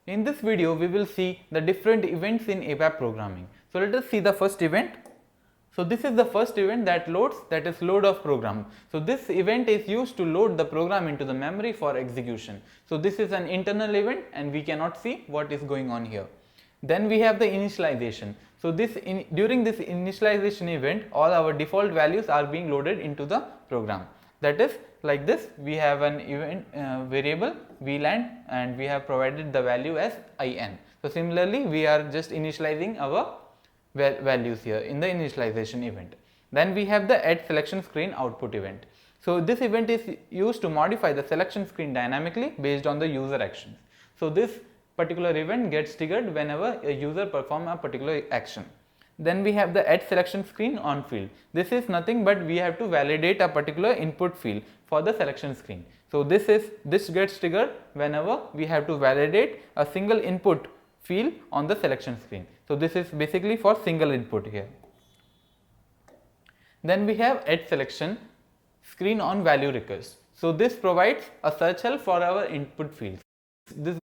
In this video, we will see the different events in ABAP programming. So let us see the first event. So this is the first event that loads, that is load of program. So this event is used to load the program into the memory for execution. So this is an internal event and we cannot see what is going on here. Then we have the initialization. So during this initialization event, all our default values are being loaded into the program. That is like this, we have an event variable VLAN and we have provided the value as IN. So similarly, we are just initializing our values here in the initialization event. Then we have the add selection screen output event. So this event is used to modify the selection screen dynamically based on the user actions. So this particular event gets triggered whenever a user performs a particular action. Then we have the add selection screen on field. This is nothing but we have to validate a particular input field for the selection screen. So this gets triggered whenever we have to validate a single input field on the selection screen. So this is basically for single input here. Then we have add selection screen on value request. So this provides a search help for our input fields. This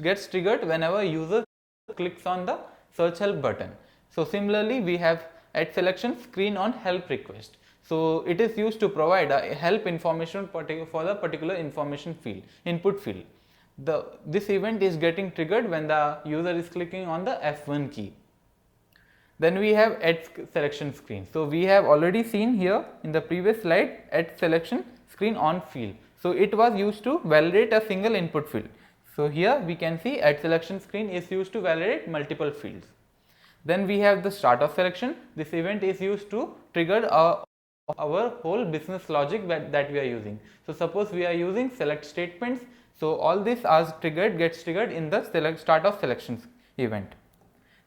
gets triggered whenever user clicks on the search help button. So similarly, we have add selection screen on help request. So it is used to provide a help information for the particular information field, input field. This event is getting triggered when the user is clicking on the F1 key. Then we have add selection screen. So we have already seen here in the previous slide add selection screen on field. So it was used to validate a single input field. So here we can see add selection screen is used to validate multiple fields. Then we have the start of selection. This event is used to trigger our whole business logic that we are using. So suppose we are using select statements. So all this gets triggered in the start of selection event.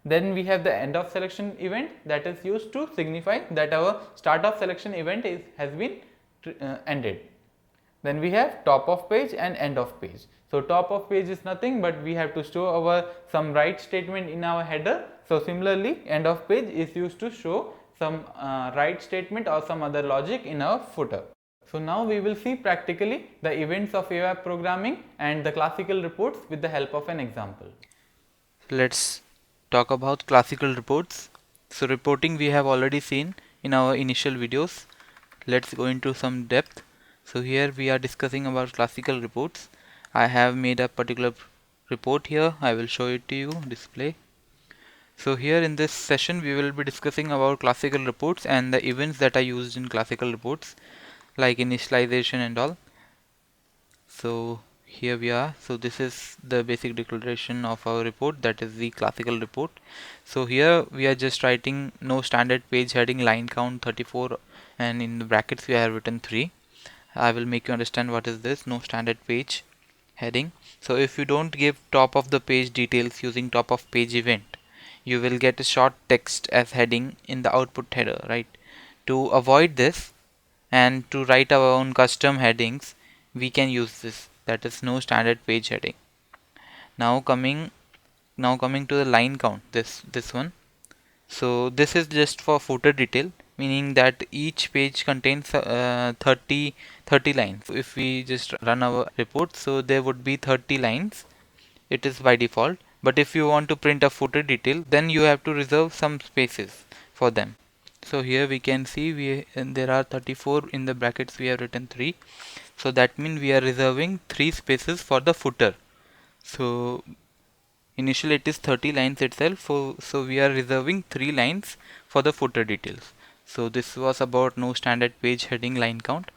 Then we have the end of selection event that is used to signify that our start of selection event has been ended. Then we have top of page and end of page. So top of page is nothing but we have to show some write statement in our header. So similarly, end of page is used to show some write statement or some other logic in our footer. So now we will see practically the events of ABAP programming and the classical reports with the help of an example. Let's talk about classical reports. So reporting we have already seen in our initial videos. Let's go into some depth. So here we are discussing about classical reports. I have made a particular report here. I will show it to you, display. So here in this session we will be discussing about classical reports and the events that are used in classical reports, like initialization and all. So here we are. So this is the basic declaration of our report, that is the classical report. So here we are just writing no standard page heading, line count 34, and in the brackets we have written 3. I will make you understand what is this no standard page heading. So if you don't give top of the page details using top of page event, you will get a short text as heading in the output header, right? To avoid this and to write our own custom headings, we can use this, that is no standard page heading. Now coming to the line count, this one. So this is just for footer detail, meaning that each page contains 30 lines. If we just run our report, so there would be 30 lines. It is by default, but if you want to print a footer detail, then you have to reserve some spaces for them. So here we can see there are 34, in the brackets we have written 3. So that means we are reserving 3 spaces for the footer. So initially it is 30 lines itself, so we are reserving 3 lines for the footer details. So this was about no standard page heading, line count.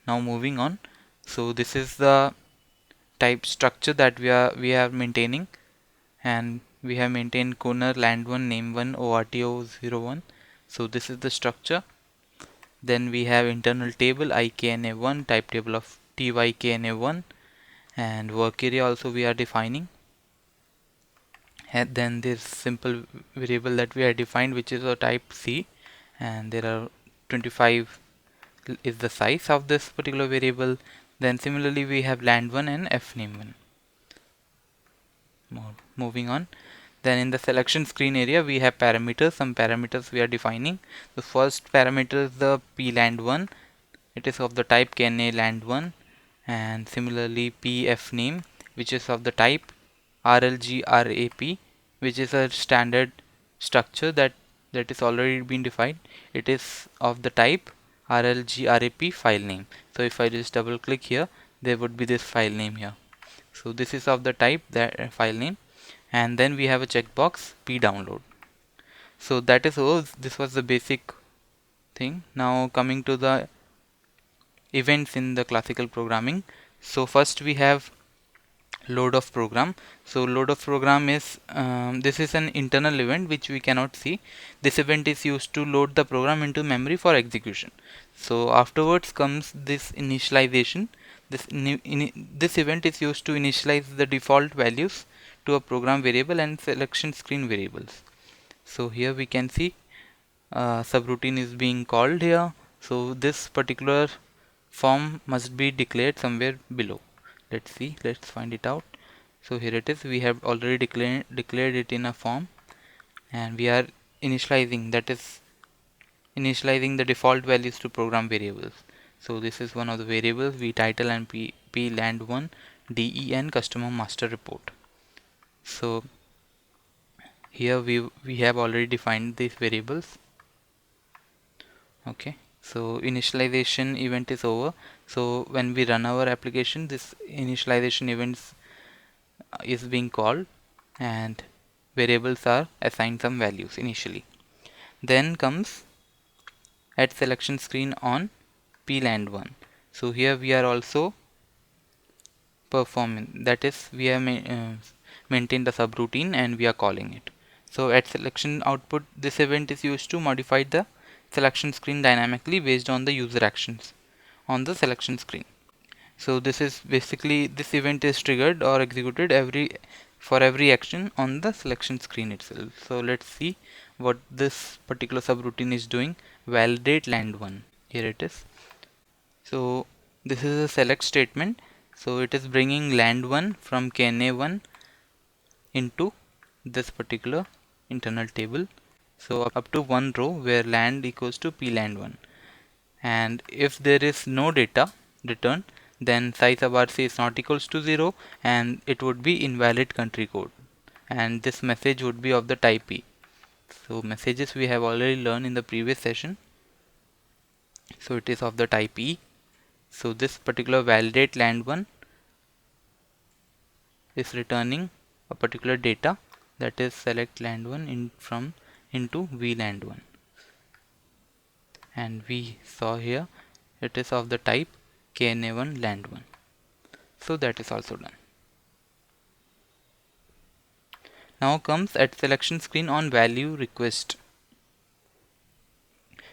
Now moving on. So this is the type structure that we are maintaining, and we have maintained corner, land1, name1, ORTO01. So this is the structure. Then we have internal table IKNA1, type table of TYKNA1, and work area also we are defining. And then this simple variable that we have defined, which is a type C, and there are 25 is the size of this particular variable. Then similarly we have land1 and fname1. Moving on. Then in the selection screen area we have parameters. Some parameters we are defining. The first parameter is the pland1. It is of the type KNA land1, and similarly pfname, which is of the type RLGRAP, which is a standard structure that is already been defined. It is of the type RLGRAP file name. So if I just double click here, there would be this file name here. So this is of the type that file name, and then we have a checkbox p download. So that is all. This was the basic thing. Now coming to the events in the classical programming. So first we have load of program. So load of program is this is an internal event which we cannot see. This event is used to load the program into memory for execution. So afterwards comes this initialization. This event is used to initialize the default values to a program variable and selection screen variables. So here we can see subroutine is being called here. So this particular form must be declared somewhere below. Let's see, let's find it out. So here it is. We have already declared it in a form, and we are initializing, that is initializing the default values to program variables. So this is one of the variables, v title and p land1 den customer master report. So here we have already defined these variables. Okay, so initialization event is over. So when we run our application, this initialization events is being called, and variables are assigned some values initially. Then comes at selection screen on pland1. So here we are also performing, that is we have maintained the subroutine and we are calling it. So at selection output, this event is used to modify the selection screen dynamically based on the user actions on the selection screen. So this is basically, this event is triggered or executed for every action on the selection screen itself. So let's see what this particular subroutine is doing. Validate land1. Here it is. So this is a select statement. So it is bringing land1 from KNA1 into this particular internal table. So up to one row where land equals to pland1. And if there is no data returned, then size abarc is not equals to 0, and it would be invalid country code, and this message would be of the type E. So messages we have already learned in the previous session. So it is of the type E. So this particular validate land1 is returning a particular data, that is select land1 into vland1, and we saw here it is of the type KNA1 land1. So that is also done. Now comes at selection screen on value request.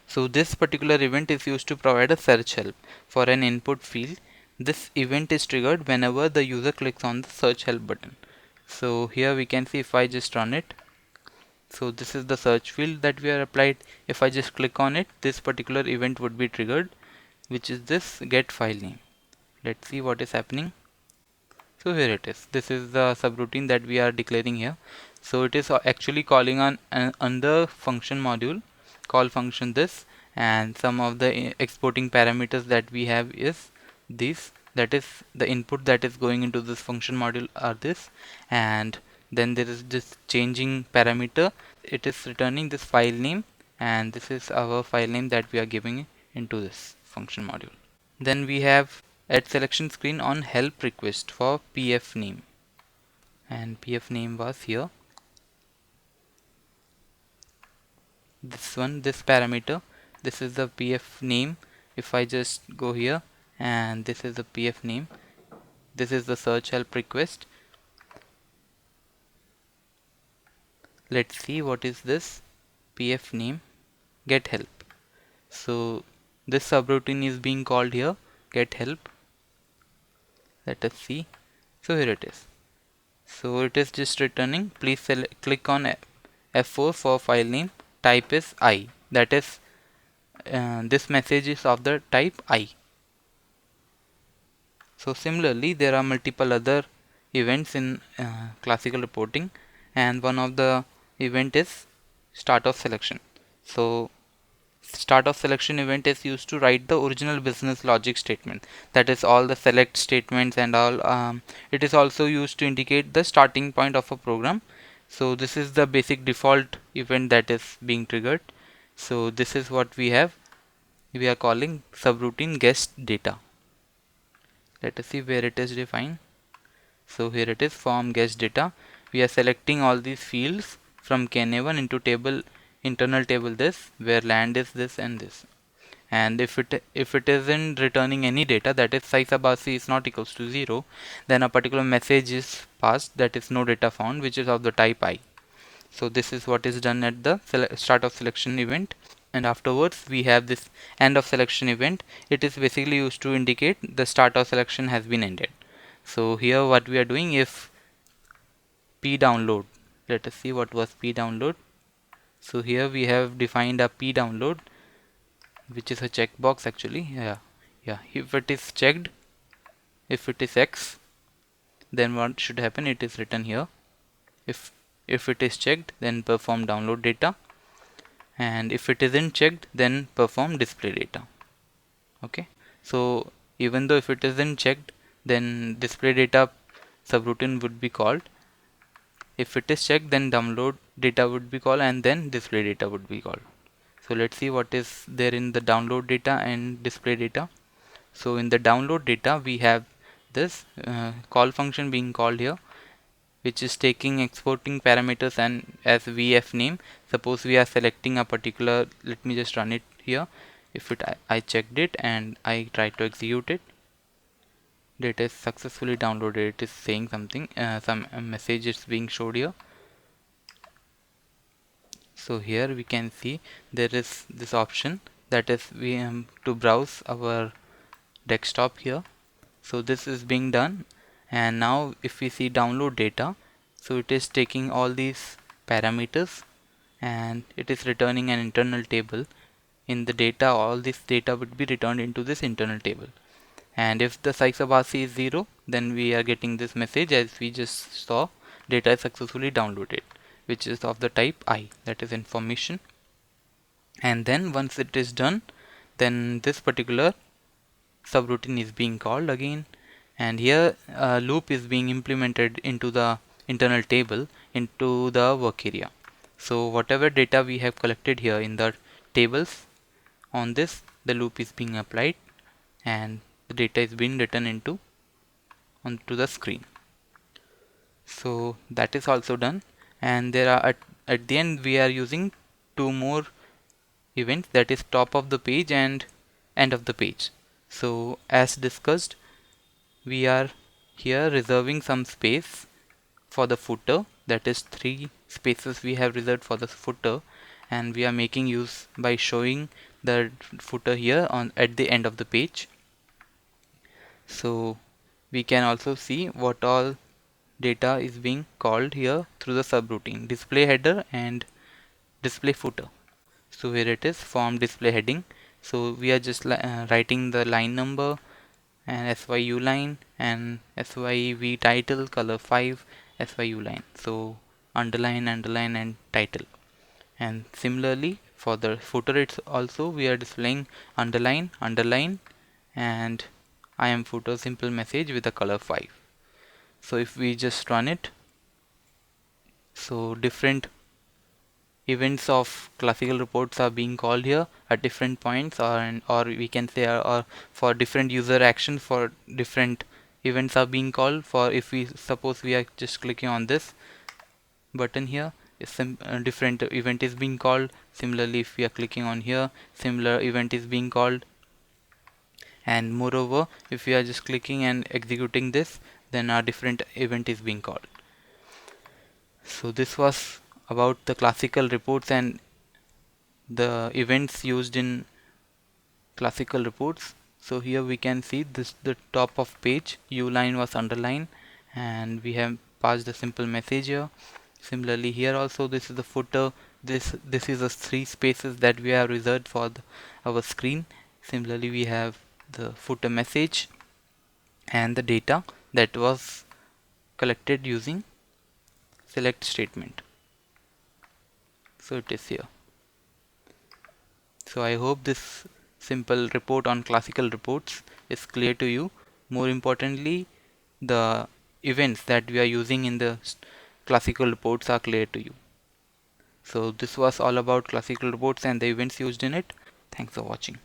So this particular event is used to provide a search help for an input field. This event is triggered whenever the user clicks on the search help button. So here we can see, if I just run it, so this is the search field that we are applied. If I just click on it, this particular event would be triggered, which is this get file name. Let's see what is happening. So here it is. This is the subroutine that we are declaring here. So it is actually calling on another function module, call function this, and some of the exporting parameters that we have is this, that is the input that is going into this function module are this, and then there is this changing parameter. It is returning this file name, and this is our file name that we are giving into this function module. Then we have at selection screen on help request for pf name, and pf name was here, this one, this parameter, this is the pf name. If I just go here, and this is the pf name, this is the search help request. Let's see what is this pf name get help. So this subroutine is being called here, get help. Let us see. So here it is. So it is just returning, please click on F4 for file name, type is I, that is this message is of the type I. So similarly there are multiple other events in classical reporting, and one of the event is start of selection. So start of selection event is used to write the original business logic statement, that is all the select statements and all. It is also used to indicate the starting point of a program. So this is the basic default event that is being triggered. So this is what we have. We are calling subroutine guest data. Let us see where it is defined. So here it is, form guest data. We are selecting all these fields from Kn1 into table, internal table this, where land is this and this. And if it isn't returning any data, that is size above c is not equals to 0, then a particular message is passed, that is no data found, which is of the type I. So this is what is done at the start of selection event. And afterwards we have this end of selection event. It is basically used to indicate the start of selection has been ended. So here what we are doing, if p download, let us see what was p download. So here we have defined a p download, which is a checkbox actually. Yeah, if it is checked, if it is X, then what should happen, it is written here. If it is checked, then perform download data, and if it isn't checked, then perform display data. Okay, so even though if it isn't checked, then display data subroutine would be called. If it is checked, then download data would be called, and then display data would be called. So let's see what is there in the download data and display data. So in the download data we have this call function being called here, which is taking exporting parameters and as vf name. Suppose we are selecting a particular, let me just run it here. If I checked it and I try to execute it, data is successfully downloaded, it is saying something, some message is being showed here. So here we can see there is this option, that is we to browse our desktop here. So this is being done, and now if we see download data, so it is taking all these parameters and it is returning an internal table. In the data, all this data would be returned into this internal table, and if the size of RC is 0, then we are getting this message as we just saw, data is successfully downloaded, which is of the type I, that is information. And then once it is done, then this particular subroutine is being called again, and here a loop is being implemented into the internal table, into the work area. So whatever data we have collected here in the tables, on this the loop is being applied and the data is being written into onto the screen. So that is also done, and there are at the end we are using two more events, that is top of the page and end of the page. So as discussed, we are here reserving some space for the footer, that is 3 spaces we have reserved for the footer, and we are making use by showing the footer here on at the end of the page. So we can also see what all data is being called here through the subroutine, display header and display footer. So here it is, form display heading. So we are just writing the line number and SYU line and SYV title, color 5, SYU line. So underline, underline and title. And similarly for the footer, it's also we are displaying underline, underline and I am footer simple message with the color 5. So if we just run it, so different events of classical reports are being called here at different points, or we can say or for different user actions, for different events are being called. For if we suppose we are just clicking on this button here, different event is being called. Similarly if we are clicking on here, similar event is being called. And moreover if we are just clicking and executing this, then a different event is being called. So this was about the classical reports and the events used in classical reports. So here we can see this, the top of page U line was underlined and we have passed the simple message here. Similarly here also this is the footer, this is the 3 spaces that we have reserved for our screen. Similarly we have the footer message and the data that was collected using select statement. So it is here. So I hope this simple report on classical reports is clear to you. More importantly, the events that we are using in the classical reports are clear to you. So this was all about classical reports and the events used in it. Thanks for watching.